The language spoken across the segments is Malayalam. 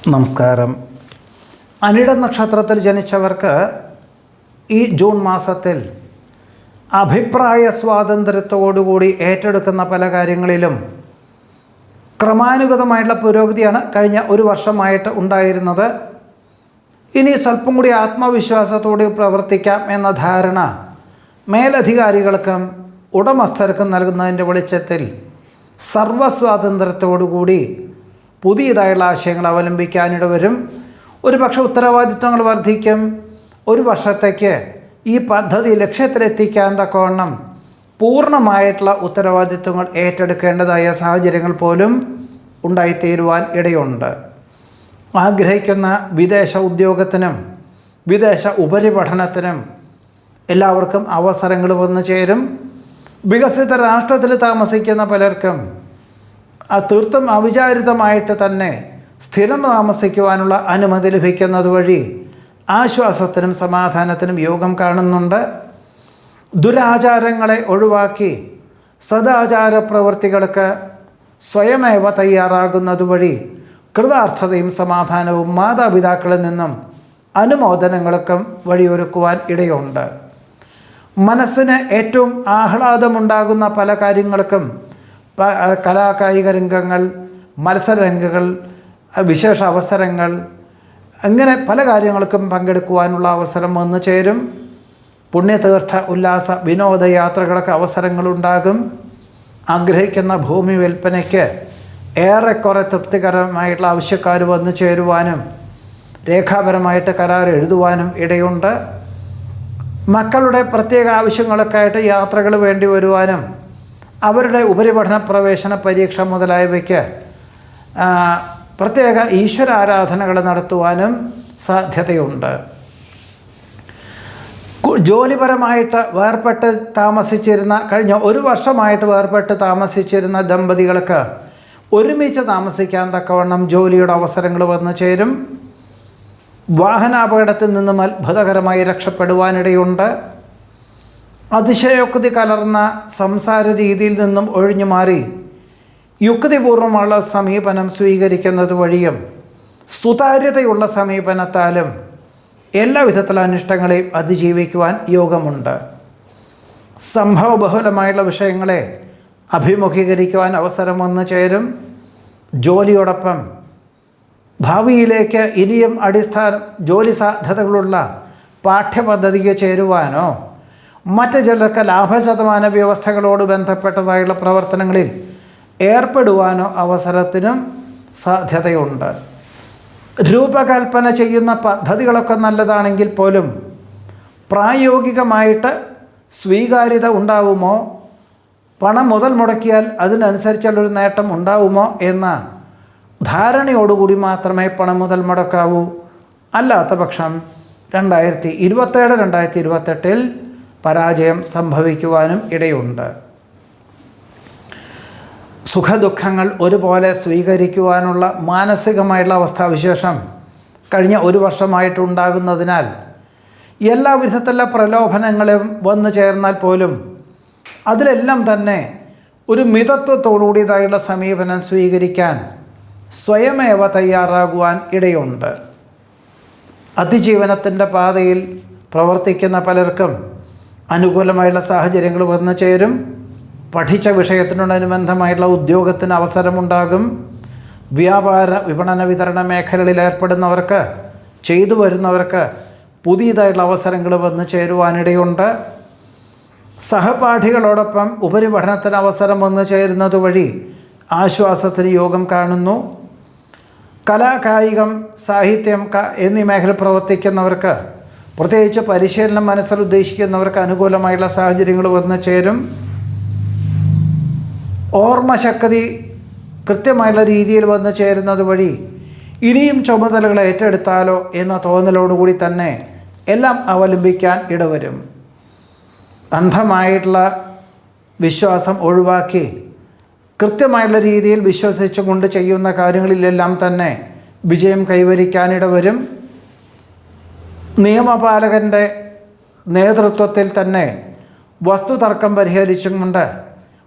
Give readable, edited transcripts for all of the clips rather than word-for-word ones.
നമസ്കാരം. അനിഴ നക്ഷത്രത്തിൽ ജനിച്ചവർക്ക് ഈ ജൂൺ മാസത്തിൽ അഭിപ്രായ സ്വാതന്ത്ര്യത്തോടുകൂടി ഏറ്റെടുക്കുന്ന പല കാര്യങ്ങളിലും ക്രമാനുഗതമായിട്ടുള്ള പുരോഗതിയാണ് കഴിഞ്ഞ ഒരു വർഷമായിട്ട് ഉണ്ടായിരുന്നത്. ഇനി സ്വല്പം കൂടി ആത്മവിശ്വാസത്തോടെ പ്രവർത്തിക്കാം എന്ന ധാരണ മേലധികാരികൾക്കും ഉടമസ്ഥർക്കും നൽകുന്നതിൻ്റെ വെളിച്ചത്തിൽ സർവ്വസ്വാതന്ത്ര്യത്തോടുകൂടി പുതിയതായുള്ള ആശയങ്ങൾ അവലംബിക്കാനിട വരും. ഒരുപക്ഷെ ഉത്തരവാദിത്വങ്ങൾ വർദ്ധിക്കും. ഒരു വർഷത്തേക്ക് ഈ പദ്ധതി ലക്ഷ്യത്തിലെത്തിക്കാൻ തക്കവണ്ണം പൂർണ്ണമായിട്ടുള്ള ഉത്തരവാദിത്വങ്ങൾ ഏറ്റെടുക്കേണ്ടതായ സാഹചര്യങ്ങൾ പോലും ഉണ്ടായിത്തീരുവാൻ ഇടയുണ്ട്. ആഗ്രഹിക്കുന്ന വിദേശ ഉദ്യോഗത്തിനും വിദേശ ഉപരിപഠനത്തിനും എല്ലാവർക്കും അവസരങ്ങൾ വന്നു ചേരും. വികസിത രാഷ്ട്രത്തിൽ താമസിക്കുന്ന പലർക്കും തീർത്തും അവിചാരിതമായിട്ട് തന്നെ സ്ഥിരം താമസിക്കുവാനുള്ള അനുമതി ലഭിക്കുന്നത് വഴി ആശ്വാസത്തിനും സമാധാനത്തിനും യോഗം കാണുന്നുണ്ട്. ദുരാചാരങ്ങളെ ഒഴിവാക്കി സദാചാര പ്രവൃത്തികൾക്ക് സ്വയമേവ തയ്യാറാകുന്നത് വഴി കൃതാർത്ഥതയും സമാധാനവും മാതാപിതാക്കളിൽ നിന്നും അനുമോദനങ്ങൾക്കും വഴിയൊരുക്കുവാൻ ഇടയുണ്ട്. മനസ്സിന് ഏറ്റവും ആഹ്ലാദമുണ്ടാകുന്ന പല കാര്യങ്ങൾക്കും കലാകായിക രംഗങ്ങൾ, മത്സരരംഗങ്ങൾ, വിശേഷ അവസരങ്ങൾ, അങ്ങനെ പല കാര്യങ്ങൾക്കും പങ്കെടുക്കുവാനുള്ള അവസരം വന്നു ചേരും. പുണ്യതീർത്ഥ ഉല്ലാസ വിനോദയാത്രകളൊക്കെ അവസരങ്ങളുണ്ടാകും. ആഗ്രഹിക്കുന്ന ഭൂമി വിൽപ്പനയ്ക്ക് ഏറെക്കുറെ തൃപ്തികരമായിട്ടുള്ള ആവശ്യക്കാർ വന്നു ചേരുവാനും രേഖാപരമായിട്ട് കരാർ എഴുതുവാനും ഇടയുണ്ട്. മക്കളുടെ പ്രത്യേക ആവശ്യങ്ങളൊക്കെ ആയിട്ട് യാത്രകൾ വേണ്ടി വരുവാനും അവരുടെ ഉപരിപഠന പ്രവേശന പരീക്ഷ മുതലായവയ്ക്ക് പ്രത്യേക ഈശ്വരാരാധനകൾ നടത്തുവാനും സാധ്യതയുണ്ട്. ജോലിപരമായിട്ട് വേർപെട്ട് താമസിച്ചിരുന്ന കഴിഞ്ഞ ഒരു വർഷമായിട്ട് വേർപെട്ട് താമസിച്ചിരുന്ന ദമ്പതികൾക്ക് ഒരുമിച്ച് താമസിക്കാൻ തക്കവണ്ണം ജോലിയുടെ അവസരങ്ങൾ വന്നു ചേരും. വാഹനാപകടത്തിൽ നിന്നും അത്ഭുതകരമായി രക്ഷപ്പെടുവാനിടയുണ്ട്. അതിശയോക്തി കലർന്ന സംസാര രീതിയിൽ നിന്നും ഒഴിഞ്ഞു മാറി യുക്തിപൂർവമുള്ള സമീപനം സ്വീകരിക്കുന്നത് വഴിയും സുതാര്യതയുള്ള സമീപനത്താലും എല്ലാവിധത്തിലുള്ള അനിഷ്ടങ്ങളെയും അതിജീവിക്കുവാൻ യോഗമുണ്ട്. സംഭവബഹുലമായുള്ള വിഷയങ്ങളെ അഭിമുഖീകരിക്കുവാൻ അവസരം വന്നു ചേരും. ജോലിയോടൊപ്പം ഭാവിയിലേക്ക് ഇനിയും ജോലി സാധ്യതകളുള്ള പാഠ്യപദ്ധതിക്ക് ചേരുവാനോ മറ്റ് ചിലർക്ക് ലാഭശതമാന വ്യവസ്ഥകളോട് ബന്ധപ്പെട്ടതായുള്ള പ്രവർത്തനങ്ങളിൽ ഏർപ്പെടുവാനോ അവസരത്തിനും സാധ്യതയുണ്ട്. രൂപകൽപ്പന ചെയ്യുന്ന പദ്ധതികളൊക്കെ നല്ലതാണെങ്കിൽ പോലും പ്രായോഗികമായിട്ട് സ്വീകാര്യത ഉണ്ടാവുമോ, പണം മുതൽ മുടക്കിയാൽ അതിനനുസരിച്ചുള്ളൊരു നേട്ടം ഉണ്ടാവുമോ എന്ന ധാരണയോടുകൂടി മാത്രമേ പണം മുതൽ മുടക്കാവൂ. അല്ലാത്ത പക്ഷം 2027-2028 പരാജയം സംഭവിക്കുവാനും ഇടയുണ്ട്. സുഖദുഃഖങ്ങൾ ഒരുപോലെ സ്വീകരിക്കുവാനുള്ള മാനസികമായിട്ടുള്ള അവസ്ഥാവിശേഷം കഴിഞ്ഞ ഒരു വർഷമായിട്ടുണ്ടാകുന്നതിനാൽ എല്ലാ വിധത്തിലുള്ള പ്രലോഭനങ്ങളും വന്നു ചേർന്നാൽ പോലും അതിലെല്ലാം തന്നെ ഒരു മിതത്വത്തോടുകൂടിയതായുള്ള സമീപനം സ്വീകരിക്കാൻ സ്വയമേവ തയ്യാറാകുവാൻ ഇടയുണ്ട്. അതിജീവനത്തിൻ്റെ പാതയിൽ പ്രവർത്തിക്കുന്ന പലർക്കും അനുകൂലമായുള്ള സാഹചര്യങ്ങൾ വന്നു ചേരും. പഠിച്ച വിഷയത്തിനോടനുബന്ധമായിട്ടുള്ള ഉദ്യോഗത്തിന് അവസരമുണ്ടാകും. വ്യാപാര വിപണന വിതരണ മേഖലകളിൽ ഏർപ്പെടുന്നവർക്ക്, ചെയ്തു വരുന്നവർക്ക് പുതിയതായിട്ടുള്ള അവസരങ്ങൾ വന്നു ചേരുവാനിടയുണ്ട്. സഹപാഠികളോടൊപ്പം ഉപരിപഠനത്തിന് അവസരം വന്നു ചേരുന്നത് വഴി ആശ്വാസത്തിന് യോഗം കാണുന്നു. കലാ, കായികം, സാഹിത്യം എന്നീ മേഖല പ്രവർത്തിക്കുന്നവർക്ക്, പ്രത്യേകിച്ച് പരിശീലനം മനസ്സിൽ ഉദ്ദേശിക്കുന്നവർക്ക് അനുകൂലമായുള്ള സാഹചര്യങ്ങൾ വന്നു ചേരും. ഓർമ്മശക്തി കൃത്യമായുള്ള രീതിയിൽ വന്നു ചേരുന്നത് വഴി ഇനിയും ചുമതലകൾ ഏറ്റെടുത്താലോ എന്ന തോന്നലോടുകൂടി തന്നെ എല്ലാം അവലംബിക്കാൻ ഇടവരും. അന്ധമായിട്ടുള്ള വിശ്വാസം ഒഴിവാക്കി കൃത്യമായുള്ള രീതിയിൽ വിശ്വസിച്ചുകൊണ്ട് ചെയ്യുന്ന കാര്യങ്ങളിലെല്ലാം തന്നെ വിജയം കൈവരിക്കാനിടവരും. നിയമപാലകൻ്റെ നേതൃത്വത്തിൽ തന്നെ വസ്തുതർക്കം പരിഹരിച്ചും കൊണ്ട്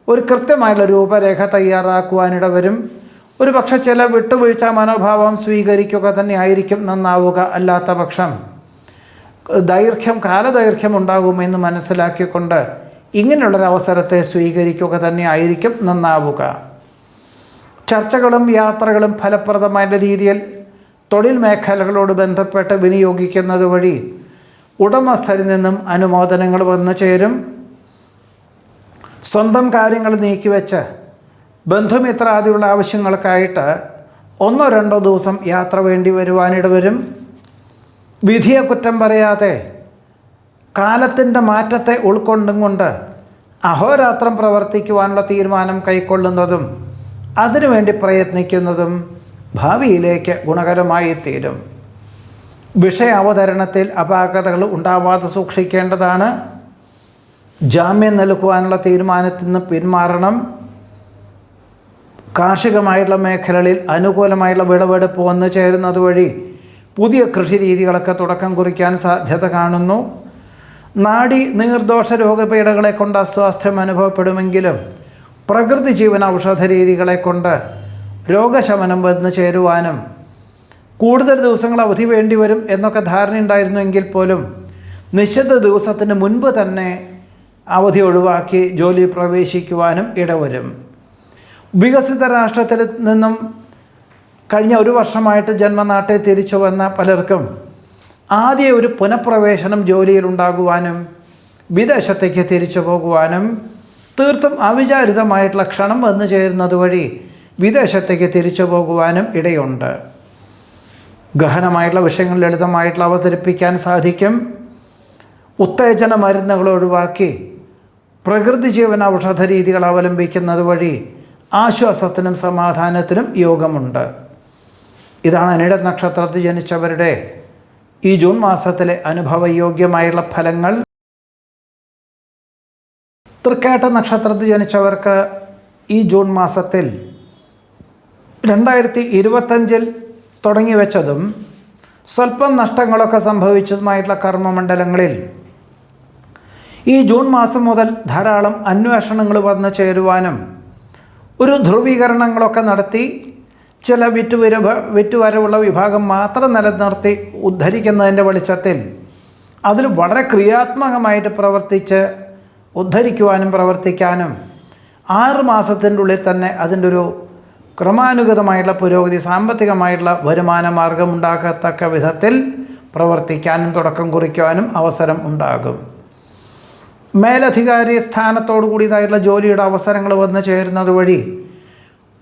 ഒരു കൃത്യമായുള്ള രൂപരേഖ തയ്യാറാക്കുവാനിടവരും. ഒരു പക്ഷെ ചില വിട്ടുവീഴ്ച മനോഭാവം സ്വീകരിക്കുക തന്നെ ആയിരിക്കും നന്നാവുക. അല്ലാത്ത പക്ഷം കാലദൈർഘ്യം ഉണ്ടാകുമെന്ന് മനസ്സിലാക്കിക്കൊണ്ട് ഇങ്ങനെയുള്ളൊരവസരത്തെ സ്വീകരിക്കുക തന്നെ ആയിരിക്കും നന്നാവുക. ചർച്ചകളും യാത്രകളും ഫലപ്രദമായ രീതിയിൽ തൊഴിൽ മേഖലകളോട് ബന്ധപ്പെട്ട് വിനിയോഗിക്കുന്നത് വഴി ഉടമസ്ഥരിൽ നിന്നും അനുമോദനങ്ങൾ വന്നു ചേരും. സ്വന്തം കാര്യങ്ങൾ നീക്കിവെച്ച് ബന്ധുമിത്രാദിയുള്ള ആവശ്യങ്ങൾക്കായിട്ട് 1-2 ദിവസം യാത്ര വേണ്ടി വരുവാനിടവരും. വിധിയെ കുറ്റം പറയാതെ കാലത്തിൻ്റെ മാറ്റത്തെ ഉൾക്കൊണ്ടും കൊണ്ട് അഹോരാത്രം പ്രവർത്തിക്കുവാനുള്ള തീരുമാനം കൈക്കൊള്ളുന്നതും അതിനുവേണ്ടി പ്രയത്നിക്കുന്നതും ഭാവിയിലേക്ക് ഗുണകരമായി തീരും. വിഷയാവതരണത്തിൽ അപാകതകൾ ഉണ്ടാവാതെ സൂക്ഷിക്കേണ്ടതാണ്. ജാമ്യം നൽകുവാനുള്ള തീരുമാനത്തിൽ നിന്ന് പിന്മാറണം. കാർഷികമായിട്ടുള്ള മേഖലകളിൽ അനുകൂലമായിട്ടുള്ള വിളവെടുപ്പ് വന്നു ചേരുന്നത് വഴി പുതിയ കൃഷി രീതികളൊക്കെ തുടക്കം കുറിക്കാൻ സാധ്യത കാണുന്നു. നീർദോഷ രോഗപീഠകളെ കൊണ്ട് അസ്വാസ്ഥ്യം അനുഭവപ്പെടുമെങ്കിലും പ്രകൃതി ജീവന ഔഷധ രീതികളെ കൊണ്ട് രോഗശമനം വന്നു ചേരുവാനും കൂടുതൽ ദിവസങ്ങൾ അവധി വേണ്ടി വരും എന്നൊക്കെ ധാരണയുണ്ടായിരുന്നുവെങ്കിൽ പോലും നിശ്ചിത ദിവസത്തിന് മുൻപ് തന്നെ അവധി ഒഴിവാക്കി ജോലി പ്രവേശിക്കുവാനും ഇടവരും. വികസിത രാഷ്ട്രത്തിൽ നിന്നും കഴിഞ്ഞ 1 വർഷമായിട്ട് ജന്മനാട്ടിൽ തിരിച്ചു വന്ന പലർക്കും ആദ്യ ഒരു പുനഃപ്രവേശനം ജോലിയിലുണ്ടാകുവാനും വിദേശത്തേക്ക് തിരിച്ചു പോകുവാനും തീർത്തും അവിചാരിതമായിട്ടുള്ള ക്ഷണം വന്നു ചേരുന്നത് വഴി വിദേശത്തേക്ക് തിരിച്ചു പോകുവാനും ഇടയുണ്ട്. ഗഹനമായിട്ടുള്ള വിഷയങ്ങൾ ലളിതമായിട്ടുള്ള അവതരിപ്പിക്കാൻ സാധിക്കും. ഉത്തേജന മരുന്നുകൾ ഒഴിവാക്കി പ്രകൃതി ജീവന ഔഷധ രീതികൾ അവലംബിക്കുന്നത് വഴി ആശ്വാസത്തിനും സമാധാനത്തിനും യോഗമുണ്ട്. ഇതാണ് അനിഴ നക്ഷത്രത്തിൽ ജനിച്ചവരുടെ ഈ ജൂൺ മാസത്തിലെ അനുഭവയോഗ്യമായുള്ള ഫലങ്ങൾ. തൃക്കേട്ട നക്ഷത്രത്തിൽ ജനിച്ചവർക്ക് ഈ ജൂൺ മാസത്തിൽ 2025 തുടങ്ങി വെച്ചതും സ്വല്പം നഷ്ടങ്ങളൊക്കെ സംഭവിച്ചതുമായിട്ടുള്ള കർമ്മമണ്ഡലങ്ങളിൽ ഈ ജൂൺ മാസം മുതൽ ധാരാളം അന്വേഷണങ്ങൾ വന്നു ചേരുവാനും ഒരു ധ്രുവീകരണങ്ങളൊക്കെ നടത്തി ചില വിറ്റുവരവുള്ള വിഭാഗം മാത്രം നിലനിർത്തി ഉദ്ധരിക്കുന്നതിൻ്റെ വെളിച്ചത്തിൽ അതിൽ വളരെ ക്രിയാത്മകമായിട്ട് പ്രവർത്തിച്ച് ഉദ്ധരിക്കുവാനും പ്രവർത്തിക്കാനും 6 മാസത്തിൻ്റെ ഉള്ളിൽ തന്നെ അതിൻ്റെ ഒരു ക്രമാനുഗതമായിട്ടുള്ള പുരോഗതി സാമ്പത്തികമായിട്ടുള്ള വരുമാന മാർഗമുണ്ടാകത്തക്ക വിധത്തിൽ പ്രവർത്തിക്കാനും തുടക്കം കുറിക്കുവാനും അവസരം ഉണ്ടാകും. മേലധികാരി സ്ഥാനത്തോടു കൂടിയതായിട്ടുള്ള ജോലിയുടെ അവസരങ്ങൾ വന്നു ചേരുന്നത് വഴി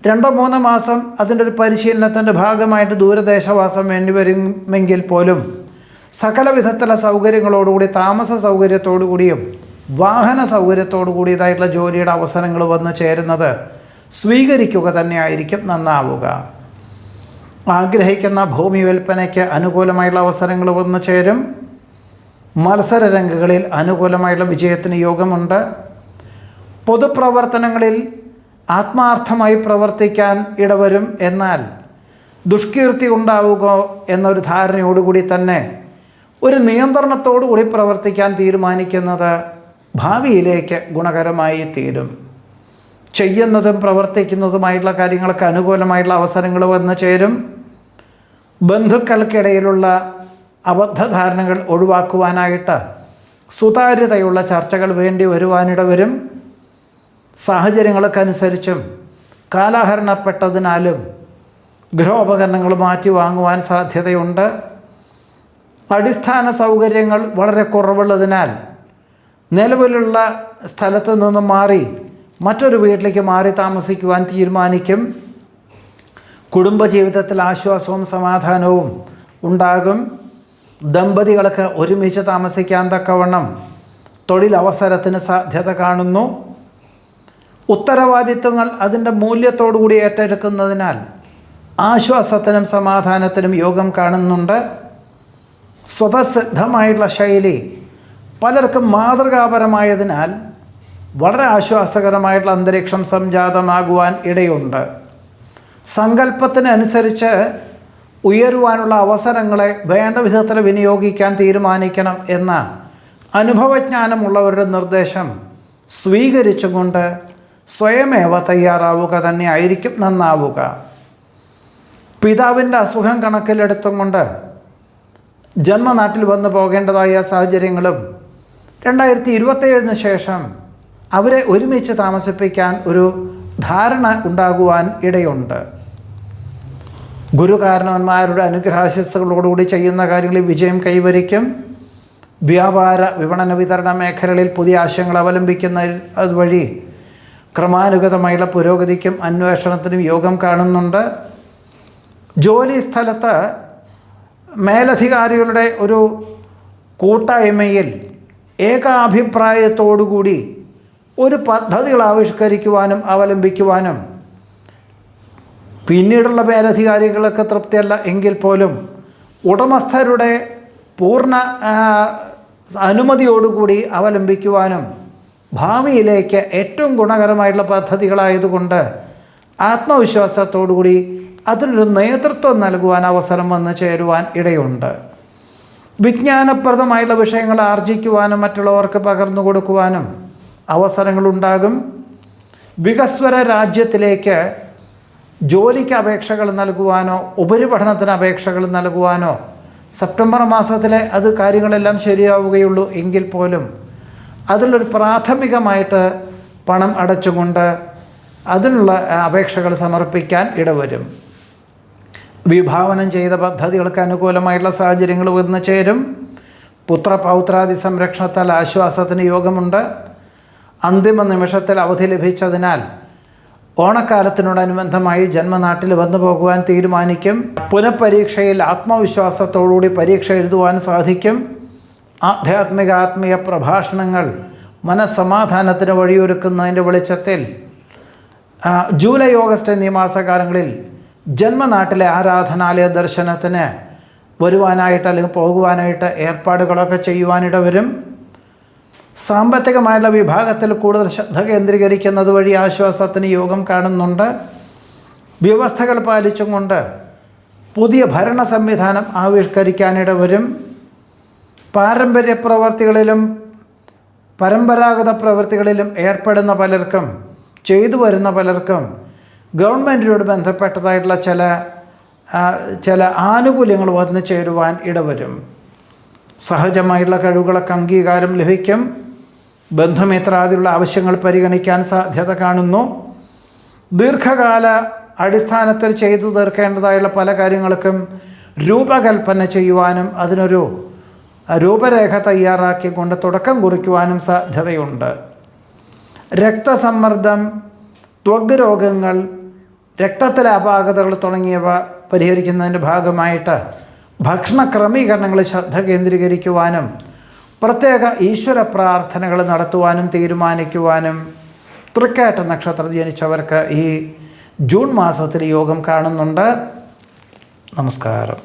2-3 മാസം അതിൻ്റെ ഒരു പരിശീലനത്തിൻ്റെ ഭാഗമായിട്ട് ദൂരദേശവാസം വേണ്ടി വരുമെങ്കിൽ പോലും സകല വിധത്തിലുള്ള സൗകര്യങ്ങളോടുകൂടി താമസ സൗകര്യത്തോടു കൂടിയും വാഹന സൗകര്യത്തോടു കൂടിയതായിട്ടുള്ള ജോലിയുടെ അവസരങ്ങൾ വന്നു ചേരുന്നത് സ്വീകരിക്കുക തന്നെയായിരിക്കും നന്നാവുക. ആഗ്രഹിക്കുന്ന ഭൂമി വിൽപ്പനയ്ക്ക് അനുകൂലമായിട്ടുള്ള അവസരങ്ങൾ വന്നു ചേരും. മത്സര രംഗങ്ങളിൽ അനുകൂലമായിട്ടുള്ള വിജയത്തിന് യോഗമുണ്ട്. പൊതുപ്രവർത്തനങ്ങളിൽ ആത്മാർത്ഥമായി പ്രവർത്തിക്കാൻ ഇടവരും. എന്നാൽ ദുഷ്കീർത്തി ഉണ്ടാവുക എന്നൊരു ധാരണയോടുകൂടി തന്നെ ഒരു നിയന്ത്രണത്തോടു കൂടി പ്രവർത്തിക്കാൻ തീരുമാനിക്കുന്നത് ഭാവിയിലേക്ക് ഗുണകരമായി തീരും. ചെയ്യുന്നതും പ്രവർത്തിക്കുന്നതുമായിട്ടുള്ള കാര്യങ്ങൾക്ക് അനുകൂലമായിട്ടുള്ള അവസരങ്ങൾ വന്നു ചേരും. ബന്ധുക്കൾക്കിടയിലുള്ള അബദ്ധധാരണകൾ ഒഴിവാക്കുവാനായിട്ട് സുതാര്യതയുള്ള ചർച്ചകൾ വേണ്ടി വരുവാനിടവരും. സാഹചര്യങ്ങൾക്കനുസരിച്ചും കാലഹരണപ്പെട്ടതിനാലും ഗൃഹോപകരണങ്ങൾ മാറ്റി വാങ്ങുവാൻ സാധ്യതയുണ്ട്. അടിസ്ഥാന സൗകര്യങ്ങൾ വളരെ കുറവുള്ളതിനാൽ നിലവിലുള്ള സ്ഥലത്ത് നിന്നും മാറി മറ്റൊരു വീട്ടിലേക്ക് മാറി താമസിക്കുവാൻ തീരുമാനിക്കും. കുടുംബജീവിതത്തിൽ ആശ്വാസവും സമാധാനവും ഉണ്ടാകും. ദമ്പതികൾക്ക് ഒരുമിച്ച് താമസിക്കാൻ തക്കവണ്ണം തൊഴിലവസരത്തിന് സാധ്യത കാണുന്നു. ഉത്തരവാദിത്വങ്ങൾ അതിൻ്റെ മൂല്യത്തോടുകൂടി ഏറ്റെടുക്കുന്നതിനാൽ ആശ്വാസത്തിനും സമാധാനത്തിനും യോഗം കാണുന്നുണ്ട്. സ്വതസിദ്ധമായിട്ടുള്ള ശൈലി പലർക്കും മാതൃകാപരമായതിനാൽ വളരെ ആശ്വാസകരമായിട്ടുള്ള അന്തരീക്ഷം സംജാതമാകുവാൻ ഇടയുണ്ട്. സങ്കല്പത്തിനനുസരിച്ച് ഉയരുവാനുള്ള അവസരങ്ങളെ വേണ്ട വിധത്തിൽ വിനിയോഗിക്കാൻ തീരുമാനിക്കണം എന്ന അനുഭവജ്ഞാനമുള്ളവരുടെ നിർദ്ദേശം സ്വീകരിച്ചുകൊണ്ട് സ്വയമേവ തയ്യാറാവുക തന്നെ ആയിരിക്കും നന്നാവുക. പിതാവിൻ്റെ അസുഖം കണക്കിലെടുത്തും കൊണ്ട് ജന്മനാട്ടിൽ വന്നു പോകേണ്ടതായ സാഹചര്യങ്ങളും 2027 ശേഷം അവരെ ഒരുമിച്ച് താമസിപ്പിക്കാൻ ഒരു ധാരണ ഉണ്ടാകുവാൻ ഇടയുണ്ട്. ഗുരുകാരണവന്മാരുടെ അനുഗ്രഹാശിസ്സുകളോടുകൂടി ചെയ്യുന്ന കാര്യങ്ങളിൽ വിജയം കൈവരിക്കും. വ്യാപാര വിപണന വിതരണ മേഖലകളിൽ പുതിയ ആശയങ്ങൾ അവലംബിക്കുന്ന അതുവഴി ക്രമാനുഗതമായുള്ള പുരോഗതിക്കും അന്വേഷണത്തിനും യോഗം കാണുന്നുണ്ട്. ജോലി സ്ഥലത്ത് മേലധികാരികളുടെ ഒരു കൂട്ടായ്മയിൽ ഏകാഭിപ്രായത്തോടുകൂടി ഒരു പദ്ധതികൾ ആവിഷ്കരിക്കുവാനും അവലംബിക്കുവാനും പിന്നീടുള്ള മേലധികാരികൾക്ക് തൃപ്തിയല്ല എങ്കിൽ പോലും ഉടമസ്ഥരുടെ പൂർണ്ണ അനുമതിയോടുകൂടി അവലംബിക്കുവാനും ഭാവിയിലേക്ക് ഏറ്റവും ഗുണകരമായിട്ടുള്ള പദ്ധതികളായതുകൊണ്ട് ആത്മവിശ്വാസത്തോടുകൂടി അതിനൊരു നേതൃത്വം നൽകുവാൻ അവസരം വന്നു ചേരുവാൻ ഇടയുണ്ട്. വിജ്ഞാനപ്രദമായിട്ടുള്ള വിഷയങ്ങൾ ആർജിക്കുവാനും മറ്റുള്ളവർക്ക് പകർന്നു കൊടുക്കുവാനും അവസരങ്ങളുണ്ടാകും. വികസ്വര രാജ്യത്തിലേക്ക് ജോലിക്ക് അപേക്ഷകൾ നൽകുവാനോ ഉപരിപഠനത്തിന് അപേക്ഷകൾ നൽകുവാനോ സെപ്റ്റംബർ മാസത്തിലെ അത് കാര്യങ്ങളെല്ലാം ശരിയാവുകയുള്ളൂ എങ്കിൽ പോലും അതിലൊരു പ്രാഥമികമായിട്ട് പണം അടച്ചുകൊണ്ട് അതിനുള്ള അപേക്ഷകൾ സമർപ്പിക്കാൻ ഇടവരും. വിഭാവനം ചെയ്ത പദ്ധതികൾക്ക് അനുകൂലമായിട്ടുള്ള സാഹചര്യങ്ങൾ വന്നു ചേരും. പുത്രപൗത്രാദി സംരക്ഷണത്താൽ ആശ്വാസത്തിന് യോഗമുണ്ട്. അന്തിമ നിമിഷത്തിൽ അവധി ലഭിച്ചതിനാൽ ഓണക്കാലത്തിനോടനുബന്ധമായി ജന്മനാട്ടിൽ വന്നു പോകുവാൻ തീരുമാനിക്കും. പുനഃപരീക്ഷയിൽ ആത്മവിശ്വാസത്തോടുകൂടി പരീക്ഷ എഴുതുവാൻ സാധിക്കും. ആധ്യാത്മിക ആത്മീയ പ്രഭാഷണങ്ങൾ മനസ്സമാധാനത്തിന് വഴിയൊരുക്കുന്നതിൻ്റെ വെളിച്ചത്തിൽ ജൂലൈ ഓഗസ്റ്റ് എന്നീ മാസകാലങ്ങളിൽ ജന്മനാട്ടിലെ ആരാധനാലയ ദർശനത്തിന് വരുവാനായിട്ട് അല്ലെങ്കിൽ പോകുവാനായിട്ട് ഏർപ്പാടുകളൊക്കെ ചെയ്യുവാനിട വരും. സാമ്പത്തികമായുള്ള വിഭാഗത്തിൽ കൂടുതൽ ശ്രദ്ധ കേന്ദ്രീകരിക്കുന്നത് വഴി ആശ്വാസത്തിന് യോഗം കാണുന്നുണ്ട്. വ്യവസ്ഥകൾ പാലിച്ചും കൊണ്ട് പുതിയ ഭരണ സംവിധാനം ആവിഷ്കരിക്കാനിട വരും. പാരമ്പര്യ പ്രവർത്തികളിലും പരമ്പരാഗത പ്രവൃത്തികളിലും ഏർപ്പെടുന്ന പലർക്കും ചെയ്തു വരുന്ന പലർക്കും ഗവൺമെൻറ്റിനോട് ബന്ധപ്പെട്ടതായിട്ടുള്ള ചില ആനുകൂല്യങ്ങൾ വന്നു ചേരുവാൻ ഇടവരും. സഹജമായിട്ടുള്ള കഴിവുകളൊക്കെ അംഗീകാരം ലഭിക്കും. ബന്ധുമിത്രാദിയുള്ള ആവശ്യങ്ങൾ പരിഗണിക്കാൻ സാധ്യത കാണുന്നു. ദീർഘകാല അടിസ്ഥാനത്തിൽ ചെയ്തു തീർക്കേണ്ടതായുള്ള പല കാര്യങ്ങൾക്കും രൂപകൽപ്പന ചെയ്യുവാനും അതിനൊരു രൂപരേഖ തയ്യാറാക്കിക്കൊണ്ട് തുടക്കം കുറിക്കുവാനും സാധ്യതയുണ്ട്. രക്തസമ്മർദ്ദം, ത്വഗ് രോഗങ്ങൾ, രക്തത്തിലെ അപാകതകൾ തുടങ്ങിയവ പരിഹരിക്കുന്നതിൻ്റെ ഭാഗമായിട്ട് ഭക്ഷണ ക്രമീകരണങ്ങളിൽ ശ്രദ്ധ കേന്ദ്രീകരിക്കുവാനും പ്രത്യേക ഈശ്വര പ്രാർത്ഥനകൾ നടത്തുവാനും തീരുമാനിക്കുവാനും തൃക്കേട്ട നക്ഷത്രത്തിൽ ജനിച്ചവർക്ക് ഈ ജൂൺ മാസത്തിൽ യോഗം കാണുന്നുണ്ട്. നമസ്കാരം.